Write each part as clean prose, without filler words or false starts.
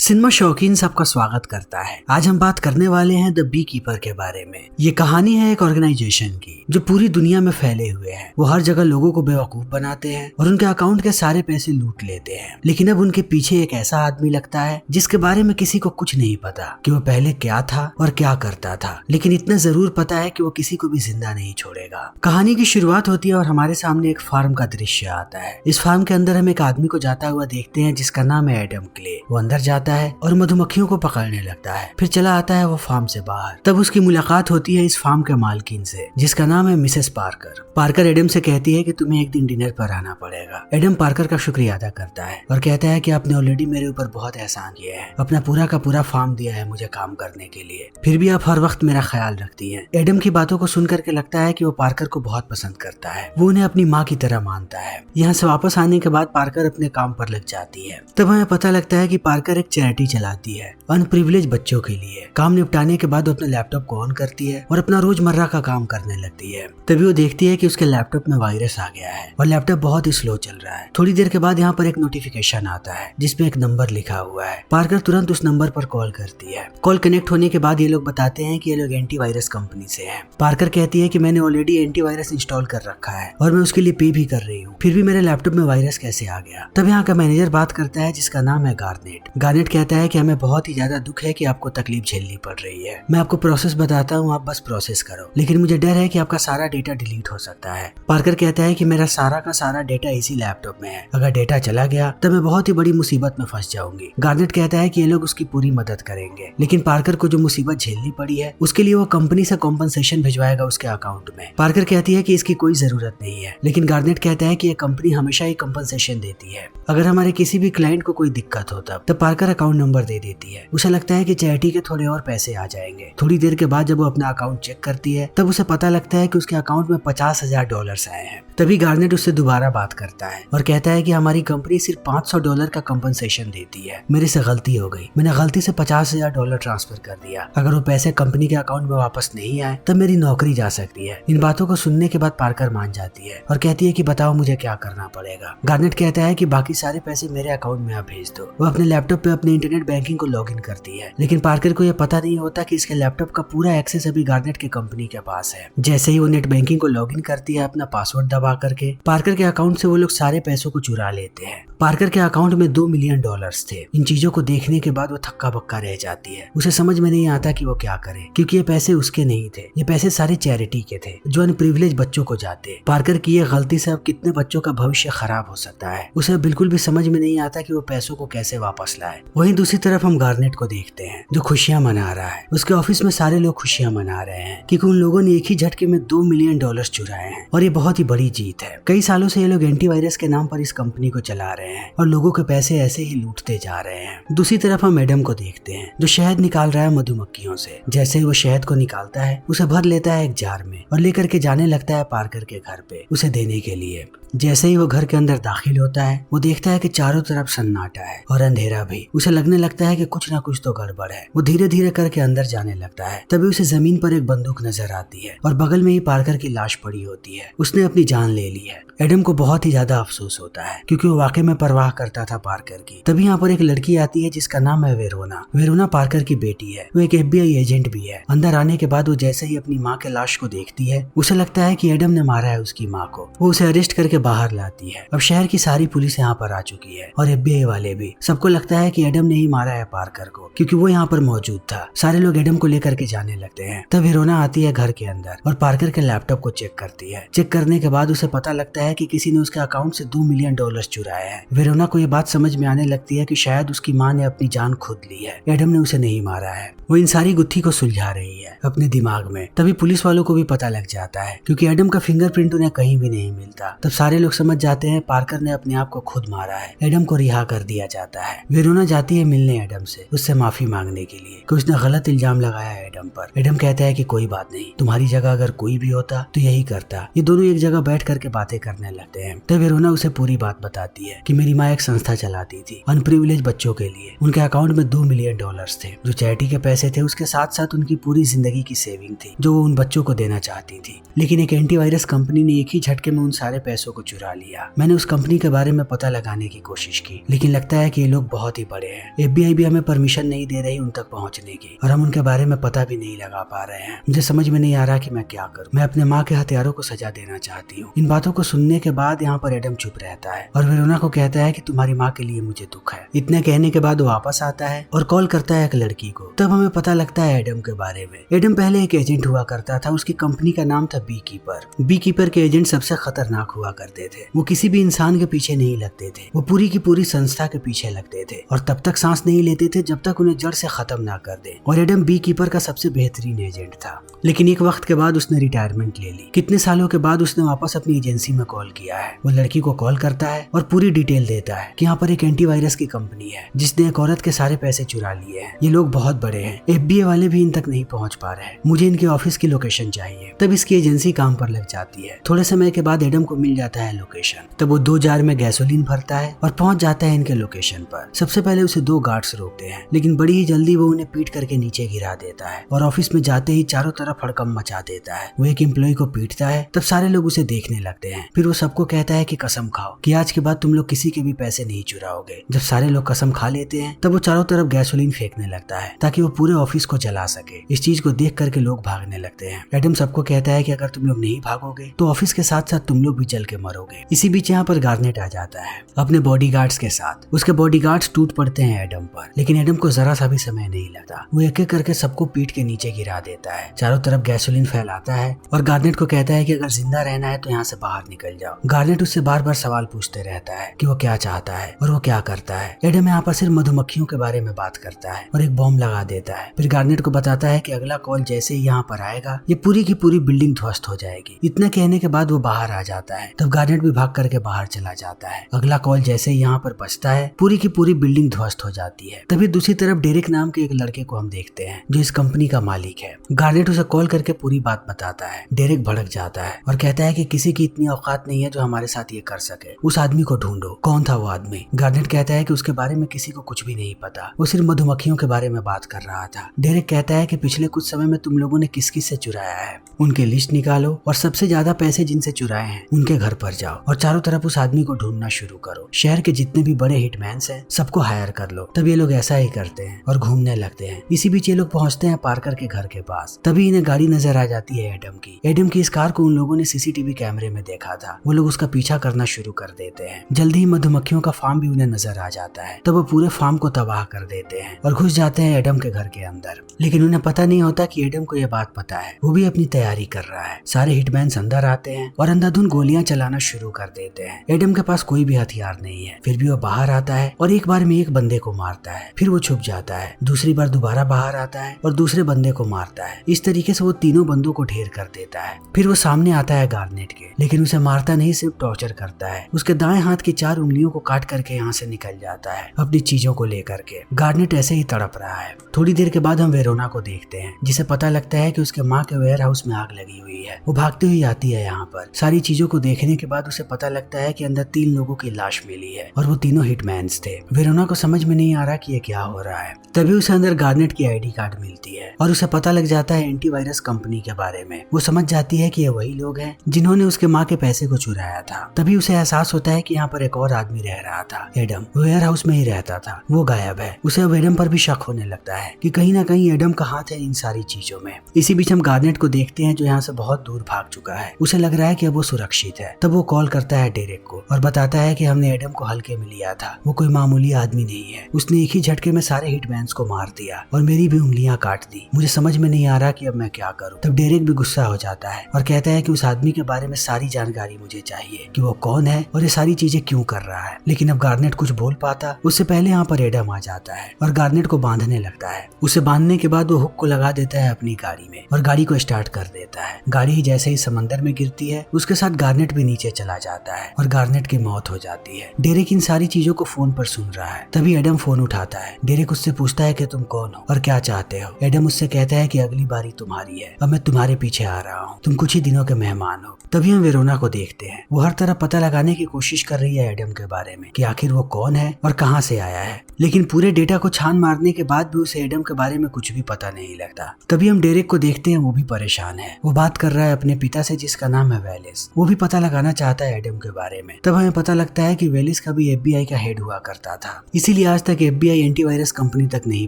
Cinema शौकीन सबका स्वागत करता है। आज हम बात करने वाले हैं द बी कीपर के बारे में। ये कहानी है एक ऑर्गेनाइजेशन की जो पूरी दुनिया में फैले हुए हैं। वो हर जगह लोगों को बेवकूफ बनाते हैं और उनके अकाउंट के सारे पैसे लूट लेते हैं। लेकिन अब उनके पीछे एक ऐसा आदमी लगता है जिसके बारे में किसी को कुछ नहीं पता कि वो पहले क्या था और क्या करता था, लेकिन इतना जरूर पता है कि वो किसी को भी जिंदा नहीं छोड़ेगा। कहानी की शुरुआत होती है और हमारे सामने एक फार्म का दृश्य आता है। इस फार्म के अंदर हम एक आदमी को जाता हुआ देखते हैं जिसका नाम है एडम क्ले। वो अंदर जाता है और मधुमक्खियों को पकड़ने लगता है। फिर चला आता है वो फार्म से बाहर। तब उसकी मुलाकात होती है इस फार्म के मालकिन से जिसका नाम है मिसेस पार्कर। पार्कर एडम से कहती है कि तुम्हें एक दिन डिनर पर आना पड़ेगा। एडम पार्कर का शुक्रिया अदा करता है और कहता है कि आपने ऑलरेडी मेरे ऊपर बहुत एहसान किया है, अपना पूरा का पूरा फार्म दिया है मुझे काम करने के लिए, फिर भी आप हर वक्त मेरा ख्याल रखती हैं। एडम की बातों को सुनकर के लगता है कि वो पार्कर को बहुत पसंद करता है। वो उन्हें अपनी माँ की तरह मानता है। यहाँ से वापस आने के बाद पार्कर अपने काम पर लग जाती है। तब हमें पता लगता है कि पार्कर एक चैरिटी चलाती है अनप्रिविलेज बच्चों के लिए। काम निपटाने के बाद वो अपने लैपटॉप को ऑन करती है और अपना रोजमर्रा का काम करने लगती है। तभी वो देखती है कि उसके लैपटॉप में वायरस आ गया है और लैपटॉप बहुत ही स्लो चल रहा है। थोड़ी देर के बाद यहाँ पर एक नोटिफिकेशन आता है जिसमें एक नंबर लिखा हुआ है। पार्कर तुरंत उस नंबर पर कॉल करती है। कॉल कनेक्ट होने के बाद ये लोग बताते हैं कि ये लोग एंटीवायरस कंपनी से हैं। पार्कर कहती है कि मैंने ऑलरेडी एंटीवायरस इंस्टॉल कर रखा है और मैं उसके लिए पे भी कर रही हूँ, फिर भी मेरे लैपटॉप में वायरस कैसे आ गया। तब यहाँ का मैनेजर बात करता है जिसका नाम है गार्नेट। गार्नेट कहता है कि हमें बहुत ही ज्यादा दुख है कि आपको तकलीफ झेलनी पड़ रही है। मैं आपको प्रोसेस बताता हूँ, आप बस प्रोसेस करो, लेकिन मुझे डर है कि आपका सारा डेटा डिलीट हो सकता है। पार्कर कहता है कि मेरा सारा का सारा डेटा इसी लैपटॉप में है, अगर डेटा चला गया तो मैं बहुत ही बड़ी मुसीबत में फंस जाऊंगी। गार्नेट कहता है कि ये लोग उसकी पूरी मदद करेंगे, लेकिन पार्कर को जो मुसीबत झेलनी पड़ी है उसके लिए वो कंपनी से कॉम्पनसेशन भिजवाएगा उसके अकाउंट में। पार्कर कहती है कि इसकी कोई जरूरत नहीं है, लेकिन गार्नेट कहता है कि ये कंपनी हमेशा ही कॉम्पनसेशन देती है। अगर हमारे किसी भी क्लाइंट को कोई दिक्कत हो तब पार्कर अकाउंट नंबर दे देती है। उसे लगता है कि चैरिटी के थोड़े और पैसे आ जाएंगे। थोड़ी देर के बाद जब वो अपना अकाउंट चेक करती है तब उसे पता लगता है कि उसके अकाउंट में $50,000 आए हैं। तभी गार्नेट उससे दोबारा बात करता है और कहता है कि हमारी कंपनी सिर्फ $500 का कंपनसेशन देती है। मेरे से गलती हो गई, मैंने गलती से $50,000 ट्रांसफर कर दिया। अगर वो पैसे कंपनी के अकाउंट में वापस नहीं आए तब मेरी नौकरी जा सकती है। इन बातों को सुनने के बाद पार्कर मान जाती है और कहती है कि बताओ मुझे क्या करना पड़ेगा। गार्नेट कहता है कि बाकी सारे पैसे मेरे अकाउंट में आप भेज दो। वो अपने लैपटॉप पे अपने इंटरनेट बैंकिंग को लॉग इन करती है, लेकिन पार्कर को यह पता नहीं होता कि इसके लैपटॉप का पूरा एक्सेस अभी गार्नेट की कंपनी के पास है। जैसे ही वो नेट बैंकिंग को लॉग इन करती है अपना पासवर्ड दबा करके, पार्कर के अकाउंट से वो लोग सारे पैसों को चुरा लेते हैं। पार्कर के अकाउंट में $2 मिलियन थे। इन चीजों को देखने के बाद वो थक्का बक्का रह जाती है। उसे समझ में नहीं आता कि वो क्या करे, क्योंकि ये पैसे उसके नहीं थे, ये पैसे सारे चैरिटी के थे जो अनप्रिविलेज बच्चों को जाते। पार्कर की ये गलती से अब कितने बच्चों का भविष्य खराब हो सकता है। उसे बिल्कुल भी समझ में नहीं आता कि वो पैसों को कैसे वापस लाए। वहीं दूसरी तरफ हम गार्नेट को देखते हैं जो खुशियां मना रहा है। उसके ऑफिस में सारे लोग खुशियां मना रहे हैं क्योंकि उन लोगों ने एक ही झटके में $2 मिलियन चुराए हैं और ये बहुत ही बड़ी जीत है। कई सालों से ये लोग एंटीवायरस के नाम पर इस कंपनी को चला रहे हैं और लोगों के पैसे ऐसे ही लूटते जा रहे हैं। दूसरी तरफ हम एडम को देखते हैं जो शहद निकाल रहा है मधुमक्खियों से। जैसे ही वो शहद को निकालता है उसे भर लेता है एक जार में और लेकर के जाने लगता है पार्कर के घर पे उसे देने के लिए। जैसे ही वो घर के अंदर दाखिल होता है वो देखता है कि चारों तरफ सन्नाटा है और अंधेरा भी। उसे लगने लगता है कि कुछ ना कुछ तो गड़बड़ है। वो धीरे धीरे करके अंदर जाने लगता है। तभी उसे जमीन पर एक बंदूक नजर आती है और बगल में ही पार्कर की लाश पड़ी होती है। उसने अपनी जान ले ली है। एडम को बहुत ही ज्यादा अफसोस होता है क्योंकि वो वाकई में परवाह करता था पार्कर की। तभी यहाँ पर एक लड़की आती है जिसका नाम है वेरोना। वेरोना पार्कर की बेटी है। वो एक FBI एजेंट भी है। अंदर आने के बाद वो जैसे ही अपनी माँ के लाश को देखती है उसे लगता है कि एडम ने मारा है उसकी माँ को। वो उसे अरेस्ट करके बाहर लाती है। अब शहर की सारी पुलिस यहाँ पर आ चुकी है और FBI वाले भी। सबको लगता है कि एडम ने ही मारा है पार्कर को क्योंकि वो यहाँ पर मौजूद था। सारे लोग एडम को लेकर के जाने लगते हैं। तब वेरोना आती है घर के अंदर और पार्कर के लैपटॉप को चेक करती है। चेक करने के बाद उसे पता लगता है कि किसी ने उसके अकाउंट से $2 मिलियन चुराए हैं। वेरोना को ये बात समझ में आने लगती है कि शायद उसकी माँ ने अपनी जान खुद ली है, एडम ने उसे नहीं मारा है। वो इन सारी गुत्थी को सुलझा रही है अपने दिमाग में। तभी पुलिस वालों को भी पता लग जाता है क्योंकि एडम का फिंगरप्रिंट उन्हें कहीं भी नहीं मिलता। तब सारे लोग समझ जाते हैं पार्कर ने अपने आप को खुद मारा है। एडम को रिहा कर दिया जाता है। वेरोना जाती है मिलने एडम से, उससे माफी मांगने के लिए कि उसने गलत इल्जाम लगाया है एडम पर। एडम कहता है कि कोई बात नहीं, तुम्हारी जगह अगर कोई भी होता तो यही करता। ये दोनों एक जगह बैठ करके बातें करने लगते हैं। तब वेरोना उसे पूरी बात बताती है कि मेरी माँ एक संस्था चलाती थी अनप्रिविलेज बच्चों के लिए। उनके अकाउंट में $2 मिलियन थे जो चैरिटी के पैसे थे। उसके साथ साथ उनकी पूरी जिंदगी की सेविंग थी जो वो उन बच्चों को देना चाहती थी। लेकिन एक एंटीवायरस कंपनी ने एक ही झटके में उन सारे पैसों को चुरा लिया। मैंने उस कंपनी के बारे में पता लगाने की कोशिश की, लेकिन लगता है कि ये लोग बहुत ही बड़े हैं। FBI भी हमें परमिशन नहीं दे रही उन तक पहुंचने की और हम उनके बारे में पता भी नहीं लगा पा रहे हैं। मुझे समझ में नहीं आ रहा कि मैं क्या करूं। मैं अपने माँ के हत्यारों को सजा देना चाहती हूँ। इन बातों को सुनने के बाद यहाँ पर एडम चुप रहता है और वेरोना को कहता है कि तुम्हारी माँ के लिए मुझे दुख है। इतने कहने के बाद वो वापस आता है और कॉल करता है एक लड़की को। तब हमें पता लगता है एडम के बारे में। एडम पहले एक एजेंट हुआ करता था। उसकी कंपनी का नाम था बी कीपर। बी कीपर के एजेंट सबसे खतरनाक हुआ करते थे। वो किसी भी इंसान के पीछे नहीं लगते थे। वो पूरी की पूरी संस्था के पीछे लगते थे और तब तक सांस नहीं लेते थे जब तक उन्हें जड़ से खत्म ना कर दे। और एडम बी कीपर का सबसे बेहतरीन एजेंट था। लेकिन एक वक्त के बाद उसने रिटायरमेंट ले ली। कितने सालों के बाद उसने वापस अपनी एजेंसी में कॉल किया है। वो लड़की को कॉल करता है और पूरी डिटेल देता है कि यहाँ पर एक एंटीवायरस की कंपनी है जिसने एक औरत के सारे पैसे चुरा लिए हैं। ये लोग बहुत बड़े हैं। FBI वाले भी इन तक नहीं पहुंच पा रहे हैं। मुझे इनके ऑफिस की लोकेशन चाहिए। तब इसकी एजेंसी काम पर लग जाती है। थोड़े समय के बाद एडम को मिल जाता है लोकेशन। तब वो 2 जार में गैसोलीन भरता है और पहुंच जाता है इनके लोकेशन पर। सबसे पहले उसे 2 गार्ड्स रोकते हैं, लेकिन बड़ी ही जल्दी वो उन्हें पीट करके नीचे गिरा देता है और ऑफिस में जाते ही चारों तरफ हड़कंप मचा देता है। वो एक एम्प्लॉय को पीटता है। तब सारे लोग उसे देखने लगते हैं। फिर वो सबको कहता है कि कसम खाओ कि आज के बाद तुम लोग किसी के भी पैसे नहीं चुराओगे। जब सारे लोग कसम खा लेते हैं तब वो चारों तरफ गैसोलीन फेंकने लगता है ताकि वो पूरे ऑफिस को जला सके। इस चीज को देख करके लोग भागने लगते हैं। एडम सबको कहता है कि अगर तुम लोग नहीं भागोगे तो ऑफिस के साथ साथ तुम लोग भी जल के मरोगे। इसी बीच यहाँ पर गार्नेट आ जाता है अपने बॉडीगार्ड्स के साथ। उसके बॉडीगार्ड्स टूट पड़ते हैं एडम पर, लेकिन एडम को जरा सा भी समय नहीं लगता। वो एक एक करके सबको पीट के नीचे गिरा देता है। चारों तरफ गैसोलीन फैलाता है और गार्नेट को कहता है कि अगर जिंदा रहना है तो यहाँ से बाहर निकल जाओ। गार्नेट उससे बार बार सवाल पूछते रहता है कि वो क्या चाहता है और वो क्या करता है। एडम यहाँ पर सिर्फ मधुमक्खियों के बारे में बात करता है और एक बॉम्ब लगा देता है। फिर गार्नेट को बताता है कि अगला कॉल जैसे ही यहाँ पर आएगा ये पूरी की पूरी बिल्डिंग ध्वस्त हो जाएगी। इतना कहने के बाद वो बाहर आ जाता है। तब गार्नेट भी भाग करके बाहर चला जाता है। अगला कॉल जैसे ही यहाँ पर बजता है पूरी की पूरी बिल्डिंग ध्वस्त हो जाती है। तभी दूसरी तरफ डेरिक नाम के एक लड़के को हम देखते हैं जो इस कंपनी का मालिक है। गार्नेट उसे कॉल करके पूरी बात बताता है। डेरिक भड़क जाता है और कहता है कि किसी की इतनी औकात नहीं है जो हमारे साथ ये कर सके। उस आदमी को ढूंढो। कौन था वो आदमी? गार्नेट कहता है कि उसके बारे में किसी को कुछ भी नहीं पता। वो सिर्फ मधुमक्खियों के बारे में बात कर रहा था। डेरिक कहता है कि पिछले कुछ समय में तुम लोगों ने किस किस से चुराया है उनकी लिस्ट निकालो और सबसे ज्यादा पैसे जिनसे चुराए हैं उनके घर पर जाओ और चारों तरफ उस आदमी को ढूंढना शुरू करो। शहर के जितने भी बड़े हिटमैन्स हैं सबको हायर कर लो। तब ये लोग ऐसा ही करते हैं और घूमने लगते हैं। इसी बीच ये लोग पहुंचते हैं पार्कर के घर के पास। तभी इन्हें गाड़ी नजर आ जाती है एडम की। एडम की इस कार को उन लोगों ने CCTV कैमरे में देखा था। वो लोग उसका पीछा करना शुरू कर देते हैं। जल्दी ही मधुमक्खियों का फार्म भी उन्हें नजर आ जाता है। तब वो पूरे फार्म को तबाह कर देते हैं और घुस जाते हैं एडम के घर के अंदर। लेकिन उन्हें पता नहीं होता कि एडम को यह बात पता है। वो भी अपनी तैयारी कर रहा है। सारे हिटमैन्स अंदर आते हैं और अंधाधुंध गोलियां चलाना शुरू कर देते हैं। एडम के पास कोई भी हथियार नहीं है। फिर भी वो बाहर आता है और एक बार में एक बंदे को मारता है। फिर वो छुप जाता है। दूसरी बार दोबारा बाहर आता है और दूसरे बंदे को मारता है। इस तरीके से वो तीनों बंदों को ढेर कर देता है। फिर वो सामने आता है गार्नेट के, लेकिन उसे मारता नहीं, सिर्फ टॉर्चर करता है। उसके दाएं हाथ की 4 उंगलियों को काट करके यहाँ से निकल जाता है अपनी चीजों को लेकर के। गार्नेट ऐसे ही तड़प रहा है। थोड़ी देर के बाद हम वेरोना को देखते हैं जिसे पता लगता है कि उसके माँ के वेयर हाउस में आग लगी हुई है। वो भागती हुई आती है यहाँ पर। सारी चीजों को देखने के बाद उसे पता लगता है कि अंदर 3 लोगों की लाश मिली है और वो तीनों हिटमैन्स थे। वेरोना को समझ में नहीं आ रहा कि ये क्या हो रहा है। तभी उसे अंदर गार्नेट की ID कार्ड मिलती है और उसे पता लग जाता है एंटीवायरस कंपनी के बारे में। वो समझ जाती है कि ये वही लोग हैं जिन्होंने उसके माँ के पैसे को चुराया था। तभी उसे एहसास होता है कि यहाँ पर एक और आदमी रह रहा था। एडम वेयर हाउस में ही रहता था। वो गायब है। उसे अब एडम पर भी शक होने लगता है कि कहीं ना कहीं एडम का हाथ है इन सारी चीजों में। इसी बीच हम गार्नेट को देखते हैं जो यहाँ से बहुत दूर भाग चुका है। उसे लग रहा है कि अब वो सुरक्षित है। तब वो कॉल करता है डेरेक को और बताता है कि हमने एडम को हल्के में लिया था। वो कोई मामूली आदमी नहीं है। उसने एक ही झटके में सारे हिटमैन्स को मार दिया और मेरी भी उंगलियां काट दी। मुझे समझ में नहीं आ रहा कि अब मैं क्या करूं। तब डेरेक भी गुस्सा हो जाता है और कहता है कि उस आदमी के बारे में सारी जानकारी मुझे चाहिए कि वो कौन है और ये सारी चीजें क्यों कर रहा है। लेकिन अब गार्नेट कुछ बोल पाता उससे पहले यहाँ पर एडम आ जाता है और गार्नेट को बांधने लगता है। उसे बांधने के बाद वो हुक को लगा देता है अपनी गाड़ी में और गाड़ी को स्टार्ट कर देता है। गाड़ी ही जैसे ही समंदर में गिरती है उसके साथ गार्नेट भी नीचे चला जाता है और गार्नेट की मौत हो जाती है। डेरेक इन सारी चीजों को फोन पर सुन रहा है। तभी एडम फोन उठाता है। डेरेक उससे पूछता है कि तुम कौन हो और क्या चाहते हो। एडम उससे कहता है कि अगली बारी तुम्हारी है। अब मैं तुम्हारे पीछे आ रहा हूँ। तुम कुछ ही दिनों के मेहमान हो। तभी हम वेरोना को देखते हैं। वो हर तरफ पता लगाने की कोशिश कर रही है एडम के बारे में कि आखिर वो कौन है और कहाँ से आया है। लेकिन पूरे डेटा को छान मारने के बाद भी उसे एडम के बारे में कुछ भी पता नहीं लगता। तभी हम डेरेक को देखते हैं। वो भी परेशान है। वो बात कर रहा है अपने पिता से जिसका नाम है वेलिस। वो भी पता लगाना चाहता है एडम के बारे में। तब हमें पता लगता है कि वेलिस का भी FBI का हेड हुआ करता था। इसी इसीलिए आज तक FBI एंटीवायरस कंपनी तक नहीं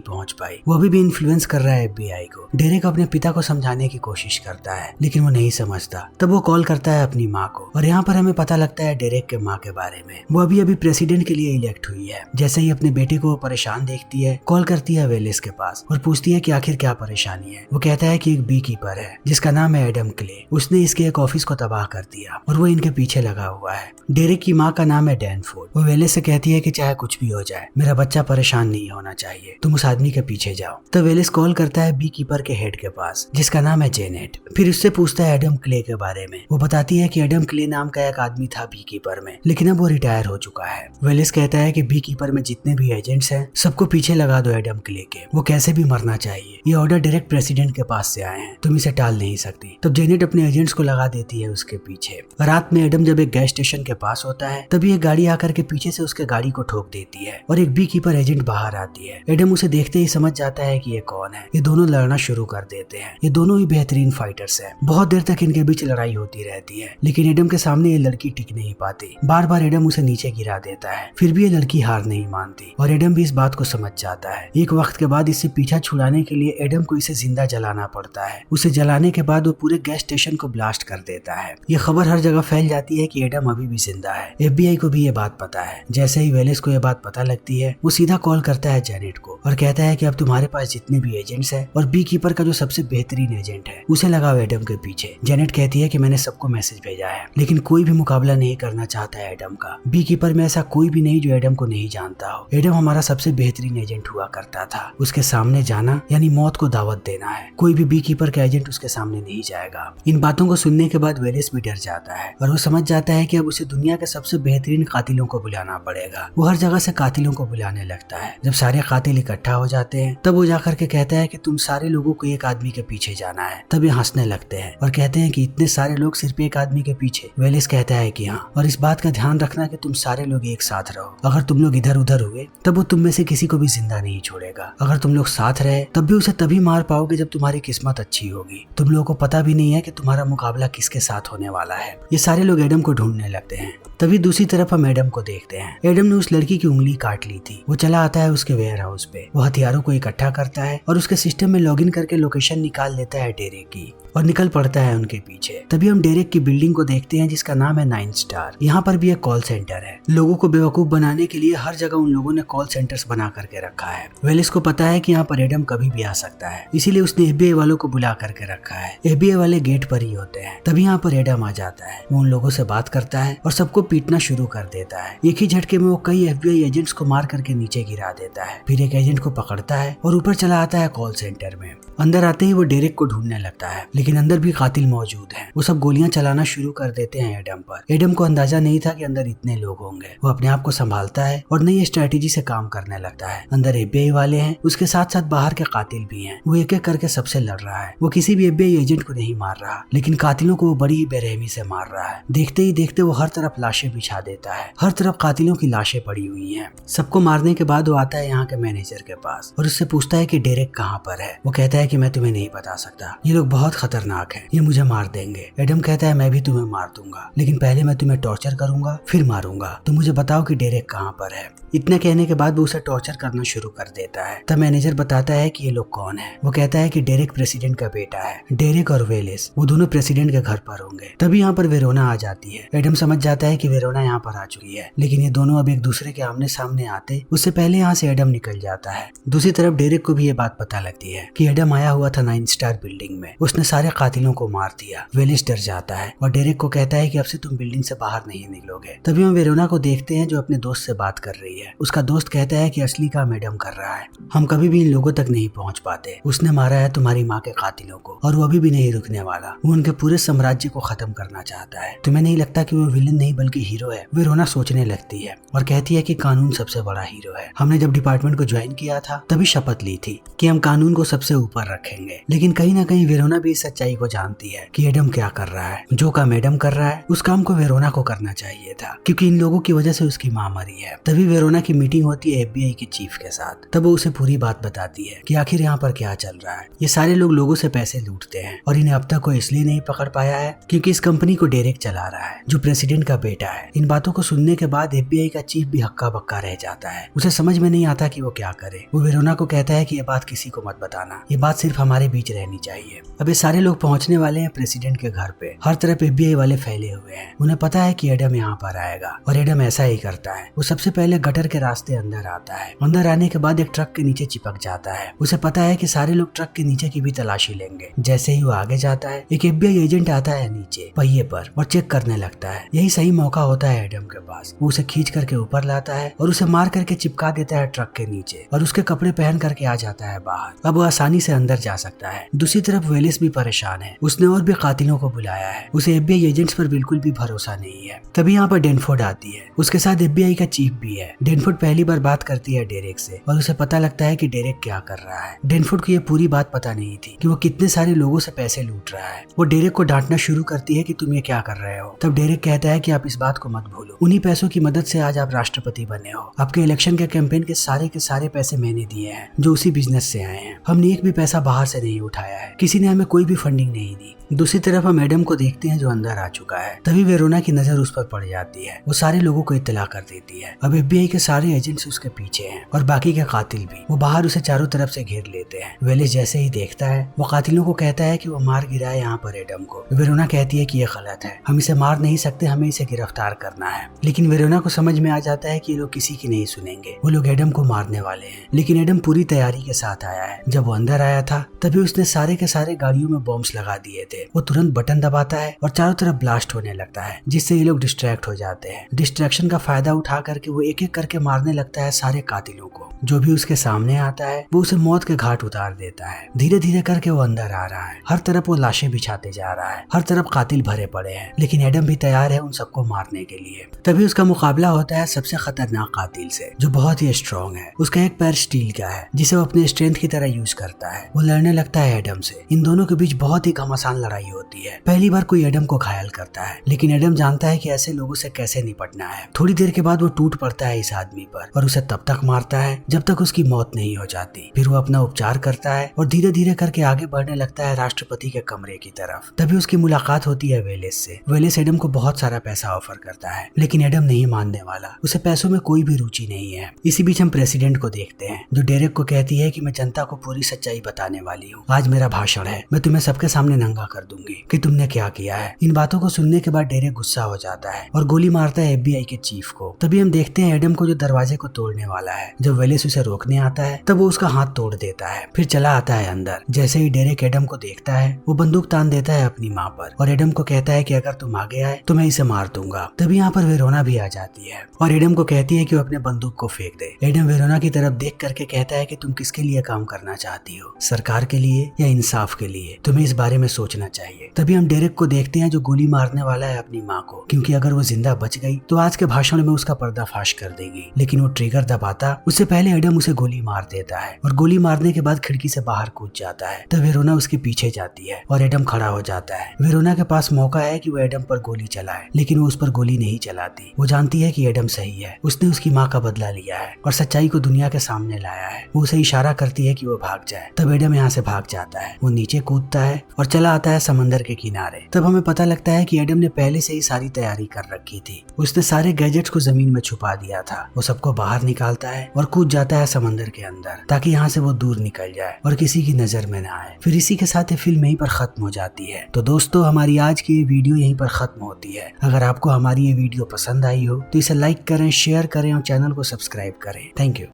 पहुंच पाई। वो अभी भी इन्फ्लुएंस कर रहा है FBI को। डेरेक अपने पिता को समझाने की कोशिश करता है लेकिन वो नहीं समझता। तब वो कॉल करता है अपनी माँ को और यहाँ पर हमें पता लगता है डेरेक के माँ के बारे में। वो अभी अभी प्रेसिडेंट के लिए इलेक्ट हुई है। जैसे ही अपने बेटे को परेशान देखती है, कॉल करती है वेलिस के पास और पूछती है कि आखिर क्या परेशानी है। वो कहता है कि एक बी कीपर है जिसका नाम है एडम क्ले। उसने इसके एक ऑफिस को तबाह कर दिया और वो इनके पीछे लगा हुआ है। डेरेक की माँ का नाम है डैनफोर्ड। वो वेलिस से कहती है कि चाहे कुछ भी हो जाए, मेरा बच्चा परेशान नहीं होना चाहिए, तुम उस आदमी के पीछे जाओ। तो वेलिस कॉल करता है बी कीपर के हेड के पास जिसका नाम है जेनेट। फिर उससे पूछता है एडम क्ले के बारे में। वो बताती है कि एडम क्ले नाम का एक आदमी था बी कीपर में, लेकिन अब वो रिटायर हो चुका है। वेलिस कहता है कि बी कीपर में जितने भी एजेंट्स हैं सबको पीछे लगा दो एडम क्ले के, वो कैसे भी मरना चाहिए। ये ऑर्डर डायरेक्ट प्रेसिडेंट के पास से आए हैं, तुम इसे टाल नहीं सकती। तब जेनेट अपने एजेंट्स को लगा देती है उसके पीछे। रात में एडम जब एक गैस स्टेशन के पास होता है तभी एक गाड़ी आकर के पीछे से उसके गाड़ी को ठोक देती है और एक बी कीपर एजेंट बाहर आती है। एडम उसे देखते ही समझ जाता है कि ये कौन है। ये दोनों लड़ना शुरू कर देते हैं। ये दोनों ही बेहतरीन फाइटर्स हैं। बहुत देर तक इनके बीच लड़ाई होती रहती है लेकिन एडम के सामने ये लड़की टिक नहीं पाती। बार बार एडम उसे नीचे गिरा देता है, फिर भी ये लड़की हार नहीं मानती और एडम भी इस बात को समझ जाता है। एक वक्त के बाद इससे पीछा छुड़ाने के लिए एडम को इसे जिंदा जलाना पड़ता है। उसे जलाने के बाद वो पूरे गैस स्टेशन को ब्लास्ट कर देता है। ये खबर हर जगह फैल जाती है कि एडम अभी भी जिंदा है। FBI को भी ये बात पता है। जैसे ही वेलिस को ये बात पता लगती है वो सीधा कॉल करता है जेनेट को और कहता है कि अब तुम्हारे पास जितने भी एजेंट्स हैं और बी कीपर का जो सबसे बेहतरीन एजेंट है उसे लगाओ एडम के पीछे। जेनेट कहती है कि मैंने सबको मैसेज भेजा है लेकिन कोई भी मुकाबला नहीं करना चाहता है एडम का। बी कीपर में ऐसा कोई भी नहीं जो एडम को नहीं जानता हो। एडम हमारा सबसे बेहतरीन एजेंट हुआ करता था। उसके सामने जाना यानी मौत को दावत देना है। कोई भी बी कीपर का एजेंट उसके सामने नहीं जाएगा। इन बातों को सुनने के बाद वेलिस भी डर जाता है और वो समझ जाता है कि अब उसे दुनिया के सबसे बेहतरीन कातिलों को बुलाना पड़ेगा। वो हर जगह से कातिलों को बुलाने लगता है। जब सारे कातिल इकट्ठा हो जाते हैं तब वो जाकर के कहता है कि तुम सारे लोगों को एक आदमी के पीछे जाना है। तब ये हंसने लगते हैं और कहते हैं कि इतने सारे लोग सिर्फ एक आदमी के पीछे। वेलिस कहता है कि हाँ, और इस बात का ध्यान रखना कि तुम सारे लोग एक साथ रहो। अगर तुम लोग इधर उधर हुए तब वो तुम में से किसी को भी जिंदा नहीं छोड़ेगा। अगर तुम लोग साथ रहे तब भी उसे तभी मार पाओगे जब तुम्हारी किस्मत अच्छी होगी। तुम लोगों को पता भी नहीं है कि तुम्हारा मुकाबला किसके साथ होने वाला है। ये सारे लोग एडम को ढूंढने लगते हैं। तभी दूसरी तरफ हम एडम को देखते हैं। एडम ने उस लड़की की उंगली काट ली थी। वो चला आता है उसके वेयर हाउस पे। वो हथियारों को इकट्ठा करता है और उसके सिस्टम में लॉगिन करके लोकेशन निकाल लेता है डेरेक की और निकल पड़ता है उनके पीछे। तभी हम डेरेक की बिल्डिंग को देखते हैं जिसका नाम है 9 स्टार। यहाँ पर भी एक कॉल सेंटर है। लोगों को बेवकूफ बनाने के लिए हर जगह उन लोगों ने कॉल सेंटर्स बना करके रखा है। वेलिस को पता है कि यहाँ पर एडम कभी भी आ सकता है, इसीलिए उसने FBI वालों को बुला करके रखा है। FBI वाले गेट पर ही होते हैं। तभी यहाँ पर एडम आ जाता है। वो उन लोगों से बात करता है और सबको पीटना शुरू कर देता है। एक ही झटके में वो कई FBI एजेंट्स को मार करके नीचे गिरा देता है। फिर एक एजेंट को पकड़ता है और ऊपर चला आता है कॉल सेंटर में। अंदर आते ही वो डेरेक को ढूंढने लगता है लेकिन अंदर भी कातिल मौजूद हैं। वो सब गोलियां चलाना शुरू कर देते हैं एडम पर। एडम को अंदाजा नहीं था कि अंदर इतने लोग होंगे। वो अपने आप को संभालता है और नई स्ट्रेटेजी से काम करने लगता है। अंदर FBI वाले हैं, उसके साथ साथ बाहर के कातिल भी हैं। वो एक एक करके सबसे लड़ रहा है। वो किसी भी FBI एजेंट को नहीं मार रहा लेकिन कातिलों को वो बड़ी ही बेरहमी से मार रहा है। देखते ही देखते वो हर तरफ लाशें बिछा देता है। हर तरफ कातिलों की लाशें पड़ी हुई हैं। सबको मारने के बाद वो आता है यहाँ के मैनेजर के पास और उससे पूछता है कि डेरेक कहाँ पर है। वो कहता है कि मैं तुम्हें नहीं बता सकता, ये लोग बहुत खतरनाक हैं, ये मुझे मार देंगे। एडम कहता है मैं भी तुम्हें मार दूंगा लेकिन पहले मैं तुम्हें टॉर्चर करूंगा फिर मारूंगा, तो मुझे बताओ कि डेरेक कहाँ पर है। इतना कहने के बाद वो उसे टॉर्चर करना शुरू कर देता है। तब मैनेजर बताता है कि ये लोग कौन है। वो कहता है कि डेरेक प्रेसिडेंट का बेटा है। डेरेक और वेलिस वो दोनों प्रेसिडेंट के घर पर होंगे। तभी यहाँ पर वेरोना आ जाती है। एडम समझ जाता है कि वेरोना यहाँ पर आ चुकी है लेकिन ये दोनों अब एक दूसरे के आमने सामने आते उससे पहले यहाँ से एडम निकल जाता है। दूसरी तरफ डेरेक को भी ये बात पता लगती है कि एडम आया हुआ था 9 स्टार बिल्डिंग में। उसने सारे कातिलों को मार दिया। वेलिस डर जाता है और डेरेक को कहता है कि अब से तुम बिल्डिंग से बाहर नहीं निकलोगे। तभी हम वेरोना को देखते हैं जो अपने दोस्त से बात कर रही है। उसका दोस्त कहता है कि असली काम एडम कर रहा है, हम कभी भी इन लोगों तक नहीं पहुंच पाते। उसने मारा है तुम्हारी माँ के कातिलों को और वो अभी भी नहीं रुकने वाला। वो उनके पूरे साम्राज्य को खत्म करना चाहता है। तुम्हें नहीं लगता कि वो विलन नहीं बल्कि हीरो है? वेरोना सोचने लगती है और कहती है कि कानून सबसे बड़ा हीरो है। हमने जब डिपार्टमेंट को ज्वाइन किया था तभी शपथ ली थी कि हम कानून को सबसे ऊपर रखेंगे, लेकिन कहीं ना कहीं वेरोना भी इस सच्चाई को जानती है कि एडम क्या कर रहा है। जो काम एडम कर रहा है उस काम को वेरोना को करना चाहिए था क्योंकि इन लोगों की वजह से उसकी माँ मरी है। तभी वेरोना की मीटिंग होती है FBI के चीफ के साथ। तब वो उसे पूरी बात बताती है कि आखिर यहाँ पर क्या चल रहा है। ये सारे लोग लोगों से पैसे लूटते हैं और इन्हें अब तक कोई इसलिए नहीं पकड़ पाया है क्योंकि इस कंपनी को डेरेक चला रहा है जो प्रेसिडेंट का बेटा है। इन बातों को सुनने के बाद FBI का चीफ भी हक्का बक्का रह जाता जाता है। उसे समझ में नहीं आता कि वो क्या करे। वो वेरोना को कहता है कि ये बात किसी को मत बताना, ये बात सिर्फ हमारे बीच रहनी चाहिए। अब ये सारे लोग पहुंचने वाले हैं प्रेसिडेंट के घर पे। हर तरफ FBI वाले फैले हुए हैं। उन्हें पता है कि एडम यहाँ पर आएगा और एडम ऐसा ही करता है। वो सबसे पहले गटर के रास्ते अंदर आता है। अंदर आने के बाद एक ट्रक के नीचे चिपक जाता है। उसे पता है कि सारे लोग ट्रक के नीचे की भी तलाशी लेंगे। जैसे ही वो आगे जाता है, एक FBI एजेंट आता है नीचे पहिए पर और चेक करने लगता है। यही सही मौका होता है एडम के पास। वो उसे खींच करके ऊपर लाता है और उसे मार करके चिपका देता है ट्रक के नीचे और उसके कपड़े पहन करके आ जाता है बाहर। अब वो आसानी से अंदर जा सकता है। दूसरी तरफ वेलिस भी परेशान है। उसने और भी कातिलों को बुलाया है। उसे FBI एजेंट्स पर बिल्कुल भी भरोसा नहीं है। तभी यहाँ पर डेनफोर्ड आती है। उसके साथ FBI का चीफ भी है। डेनफोर्ड पहली बार बात करती है डेरेक से और उसे पता लगता है कि डेरेक क्या कर रहा है। डेनफोर्ड को ये पूरी बात पता नहीं थी कि वो कितने सारे लोगों से पैसे लूट रहा है। वो डेरेक को डांटना शुरू करती है कि तुम ये क्या कर रहे हो। तब डेरेक कहता है कि आप इस बात को मत भूलो, उन्हीं पैसों की मदद से आज आप राष्ट्रपति बने हो। आपके इलेक्शन के कैंपेन के सारे पैसे मैंने दिए हैं, जो उसी बिजनेस से आए हैं। हमने एक भी पैसा बाहर से नहीं उठाया है, किसी ने हमें कोई भी फंडिंग नहीं दी। दूसरी तरफ हम एडम को देखते हैं जो अंदर आ चुका है। तभी वेरोना की नजर उस पर पड़ जाती है। वो सारे लोगों को इत्तला कर देती है। अब FBI के सारे एजेंट्स उसके पीछे हैं और बाकी के कातिल भी। वो बाहर उसे चारों तरफ से घेर लेते हैं। वेलिस जैसे ही देखता है, वो कातिलों को कहता है कि वो मार गिराए यहाँ पर एडम को। वेरोना कहती है कि ये गलत है, हम इसे मार नहीं सकते, हमें इसे गिरफ्तार करना है। लेकिन वेरोना को समझ में आ जाता है कि ये लोग किसी की नहीं सुनेंगे। वो लोग एडम को मारने वाले हैं। लेकिन एडम पूरी तैयारी के साथ आया है। जब वो अंदर आया था तभी उसने सारे के सारे गाड़ियों में बॉम्ब्स लगा दिए थे। वो तुरंत बटन दबाता है और चारों तरफ ब्लास्ट होने लगता है, जिससे ये लोग डिस्ट्रैक्ट हो जाते हैं। डिस्ट्रैक्शन का फायदा उठा करके वो एक एक करके मारने लगता है सारे कातिलों को। जो भी उसके सामने आता है वो उसे मौत के घाट उतार देता है। धीरे धीरे करके वो अंदर आ रहा है। हर तरफ वो लाशें बिछाते जा रहा है। हर तरफ कातिल भरे पड़े हैं, लेकिन एडम भी तैयार है उन सबको मारने के लिए। तभी उसका मुकाबला होता है सबसे खतरनाक कातिल से, जो बहुत ही स्ट्रॉन्ग है। उसका एक पैर स्टील का है, जिसे वो अपने स्ट्रेंथ की तरह यूज करता है। वो लड़ने लगता है एडम से। इन दोनों के बीच बहुत ही घमासान लड़ाई होती है। पहली बार कोई एडम को घायल करता है, लेकिन एडम जानता है कि ऐसे लोगों से कैसे निपटना है। थोड़ी देर के बाद वो टूट पड़ता है इस आदमी पर और उसे तब तक मारता है जब तक उसकी मौत नहीं हो जाती। फिर वो अपना उपचार करता है और धीरे धीरे करके आगे बढ़ने लगता है राष्ट्रपति के कमरे की तरफ। तभी उसकी मुलाकात होती है वेलिस से। वेलिस एडम को बहुत सारा पैसा ऑफर करता है, लेकिन एडम नहीं मानने वाला। उसे पैसों में कोई भी रुचि नहीं है। इसी बीच हम प्रेसिडेंट को देखते हैं, जो डेरेक को कहती है कि मैं जनता को पूरी सच्चाई बताने वाली हूँ। आज मेरा भाषण है, मैं तुम्हें सबके सामने नंगा कर दूंगी कि तुमने क्या किया है। इन बातों को सुनने के बाद डेरेक गुस्सा हो जाता है और गोली मारता है FBI के चीफ को। तभी हम देखते हैं एडम को, जो दरवाजे को तोड़ने वाला है। जब वेलिस उसे रोकने आता है तब वो उसका हाथ तोड़ देता है, फिर चला आता है अंदर। जैसे ही डेरेक एडम को देखता है, वो बंदूक तान देता है अपनी माँ पर और एडम को कहता है कि अगर तुम आगे आए तो मैं इसे मार दूंगा। तभी यहाँ पर वेरोना भी आ जाती है और एडम को कहती है कि वो अपने बंदूक को फेंक दे। एडम वेरोना की तरफ देख करके कहता है कि तुम किसके लिए काम करना चाहती हो, सरकार के लिए या इंसाफ के लिए? तुम्हें इस बारे में सोचना चाहिए। तभी हम डेरेक को देखते हैं जो गोली मारने वाला है अपनी माँ को, क्योंकि अगर वो जिंदा बच गई तो आज के भाषण में उसका पर्दाफाश कर देगी। लेकिन वो ट्रिगर दबाता उससे पहले एडम उसे गोली मार देता है और गोली मारने के बाद खिड़की से बाहर कूद जाता है। तब वेरोना उसके पीछे जाती है और एडम खड़ा हो जाता है। वेरोना के पास मौका है कि वो एडम पर गोली चलाए, लेकिन वो उस पर गोली नहीं चलाती। वो जानती है कि एडम सही है, उसने उसकी माँ का बदला लिया है और सच्चाई को दुनिया के सामने लाया है। वो उसे इशारा करती है कि वो भाग जाए। तब एडम यहाँ से भाग जाता है। वो नीचे कूदता है और चला आता है समंदर के किनारे। तब हमें पता लगता है कि एडम ने पहले से ही सारी तैयारी कर रखी थी। उसने सारे गैजेट्स को जमीन में छुपा दिया था। वो सबको बाहर निकालता है और कूद जाता है समंदर के अंदर, ताकि यहाँ से वो दूर निकल जाए और किसी की नजर में ना आए। फिर इसी के साथ ये फिल्म यहीं पर खत्म हो जाती है। तो दोस्तों, हमारी आज की ये वीडियो यहीं पर खत्म होती है। अगर आपको हमारी ये वीडियो पसंद आई हो तो इसे लाइक करें, शेयर करें और चैनल को सब्सक्राइब करें। Thank you.